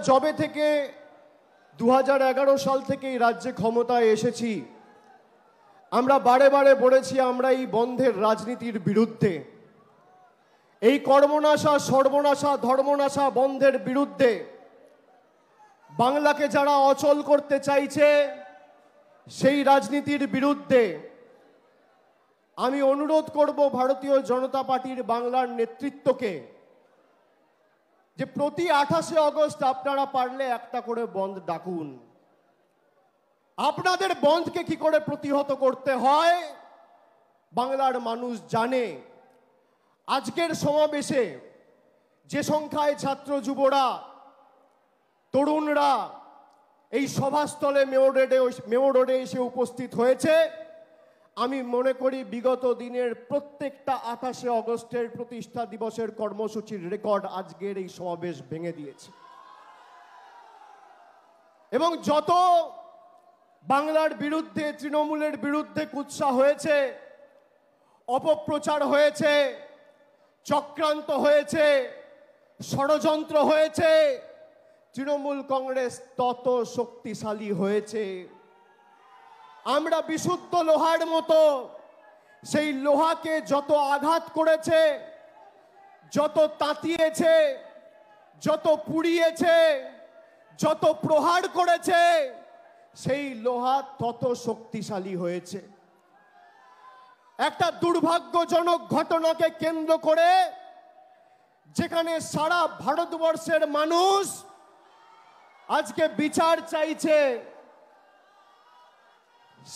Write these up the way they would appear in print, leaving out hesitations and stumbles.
জবে থেকে 2011 সাল থেকে এই রাজ্যে ক্ষমতায় এসেছি, আমরা বারে বারে বলেছি আমরা এই বন্ধের রাজনীতির বিরুদ্ধে, এই কর্মনাশা সর্বনাশা ধর্মনাশা বন্ধের বিরুদ্ধে। বাংলাকে যারা অচল করতে চাইছে সেই রাজনীতির বিরুদ্ধে। আমি অনুরোধ করব ভারতীয় জনতা পার্টির বাংলার নেতৃত্বকে যে প্রতি 28শে আগস্ট আপনারা পারলে একটা করে বন্ধ ডাকুন। আপনাদের বন্ধকে কি করে প্রতিহত করতে হয় বাংলার মানুষ জানে। আজকের সমাবেশে যে সংখ্যায় ছাত্র যুবরা তরুণরা এই সভাস্থলে মেয়র রোডে এসে উপস্থিত হয়েছে, আমি মনে করি বিগত দিনের প্রত্যেকটা 28শে আগস্টের প্রতিষ্ঠা দিবসের কর্মসূচির রেকর্ড আজকের এই সমাবেশ ভেঙে দিয়েছে। এবং যত বাংলার বিরুদ্ধে তৃণমূলের বিরুদ্ধে কুৎসা হয়েছে, অপপ্রচার হয়েছে, চক্রান্ত হয়েছে, ষড়যন্ত্র হয়েছে, তৃণমূল কংগ্রেস তত শক্তিশালী হয়েছে। আমরা বিশুদ্ধ লোহার মতো সেই লোহাকে যত আঘাত করেছে, যত তাতিয়েছে, যত পুড়িয়েছে, যত প্রহার করেছে, সেই লোহা তত শক্তিশালী হয়েছে। একটা দুর্ভাগ্যজনক ঘটনাকে কেন্দ্র করে যেখানে সারা ভারতবর্ষের মানুষ আজকে বিচার চাইছে,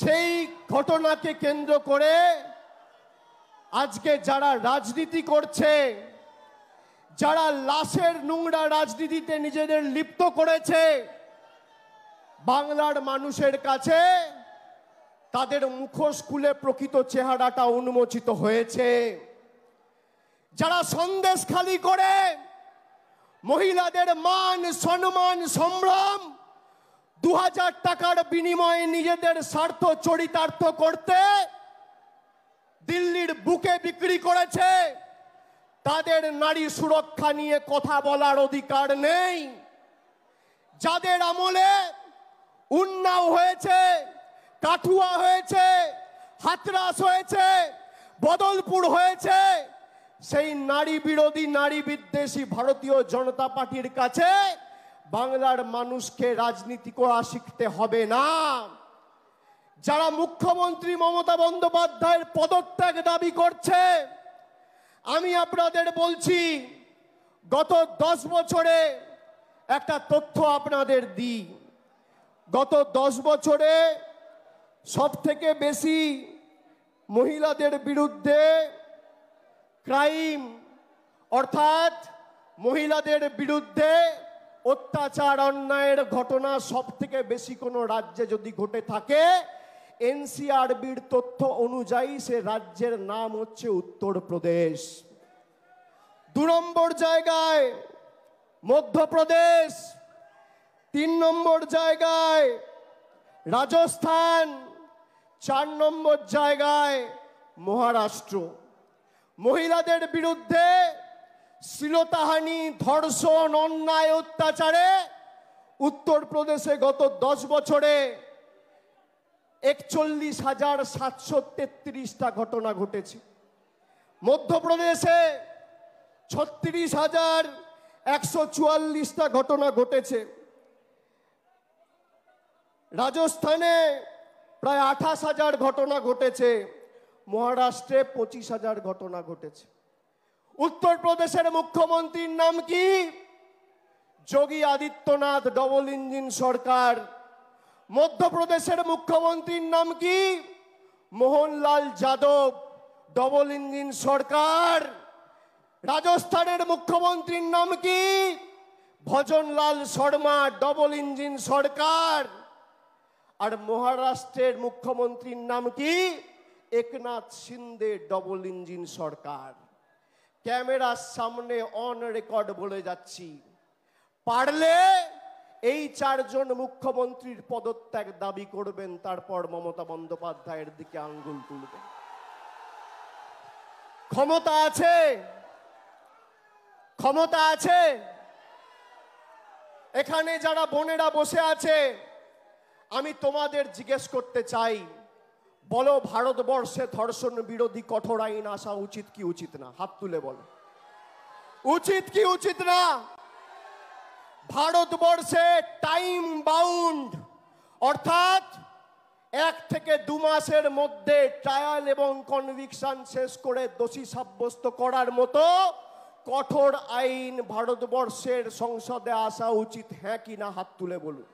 সেই ঘটনাকে কেন্দ্র করে আজকে যারা রাজনীতি করছে, যারা লাশের নোংরা রাজনীতিতে নিজেদের লিপ্ত করেছে, বাংলার মানুষের কাছে তাদের মুখোশ খুলে প্রকৃত চেহারাটা উন্মোচিত হয়েছে। যারা সন্দেশখালি করে মহিলাদের মান সম্মান সম্ভ্রম 2000 টাকার বিনিময়ে নিজেদের স্বার্থ চরিতার্থ করতে দিল্লির বুকে বিক্রি করেছে, তাদের নারী সুরক্ষা নিয়ে কথা বলার অধিকার নেই। যাদের আমলে উন্নাও হয়েছে, কাঠুয়া হয়েছে, হাতরাস হয়েছে, বদলপুর হয়েছে, সেই নারী বিরোধী নারী বিদ্বেষী ভারতীয় জনতা পার্টির কাছে বাংলার মানুষকে রাজনীতি করা শিখতে হবে না। যারা মুখ্যমন্ত্রী মমতা বন্দ্যোপাধ্যায়ের পদত্যাগ দাবি করছে, আমি আপনাদের বলছি গত 10 বছরে একটা তথ্য আপনাদের দিই। গত 10 বছরে সবথেকে বেশি মহিলাদের বিরুদ্ধে ক্রাইম অর্থাৎ মহিলাদের বিরুদ্ধে অত্যাচার অন্যায়ের ঘটনা সবথেকে বেশি কোনো রাজ্যে যদি ঘটে থাকে, এনসিআরবির তথ্য অনুযায়ী সে রাজ্যের নাম হচ্ছে উত্তরপ্রদেশ। 2 নম্বর জায়গায় মধ্যপ্রদেশ, 3 নম্বর জায়গায় রাজস্থান, 4 নম্বর জায়গায় মহারাষ্ট্র। মহিলাদের বিরুদ্ধে শ্লীলতাহানি, ধর্ষণ, অন্যায়, অত্যাচারে উত্তরপ্রদেশে গত 10 বছরে 41,733টা ঘটনা ঘটেছে। মধ্যপ্রদেশে 36,144টা ঘটনা ঘটেছে। রাজস্থানে প্রায় 28,000 ঘটনা ঘটেছে। মহারাষ্ট্রে 25,000 ঘটনা ঘটেছে। উত্তরপ্রদেশের মুখ্যমন্ত্রীর নাম কি? যোগী আদিত্যনাথ, ডবল ইঞ্জিন সরকার। মধ্যপ্রদেশের মুখ্যমন্ত্রীর নাম কি? মোহনলাল যাদব, ডবল ইঞ্জিন সরকার। রাজস্থানের মুখ্যমন্ত্রীর নাম কি? ভজনলাল শর্মা, ডবল ইঞ্জিন সরকার। আর মহারাষ্ট্রের মুখ্যমন্ত্রীর নাম কি? একনাথ শিন্দে, ডবল ইঞ্জিন সরকার। ক্যামেরার সামনে অন রেকর্ড বলে যাচ্ছি, পারলে এই 4 জন মুখ্যমন্ত্রীর পদত্যাগ দাবি করবেন, তারপর মমতা বন্দ্যোপাধ্যায়ের দিকে আঙ্গুল তুলবেন। ক্ষমতা আছে, ক্ষমতা আছে। এখানে যারা বোনেরা বসে আছে, আমি তোমাদের জিজ্ঞেস করতে চাই, বলো ভারতবর্ষে ধর্ষণ বিরোধী কঠোর আইন আসা উচিত কি উচিত না? হাত তুলে বলো, উচিত কি উচিত না? ভারতবর্ষে টাইম বাউন্ড, অর্থাৎ 1 থেকে 2 মাসের মধ্যে ট্রায়াল এবং কনভিকশন শেষ করে দোষী সাব্যস্ত করার মতো কঠোর আইন ভারতবর্ষের সংসদে আসা উচিত, হ্যাঁ কি না? হাত তুলে বলুন,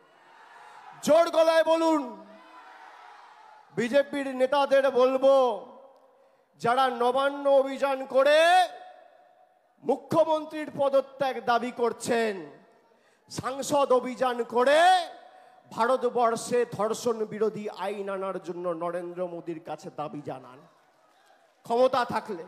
জোর গলায় বলুন। বিজেপির নেতাদের বলবো, যারা নবান্ন অভিযান করে মুখ্যমন্ত্রীর পদত্যাগ দাবি করছেন, সাংসদ অভিযান করে ভারতবর্ষে ধর্ষণ বিরোধী আইন আনার জন্য নরেন্দ্র মোদীর কাছে দাবি জানান, ক্ষমতা থাকলে।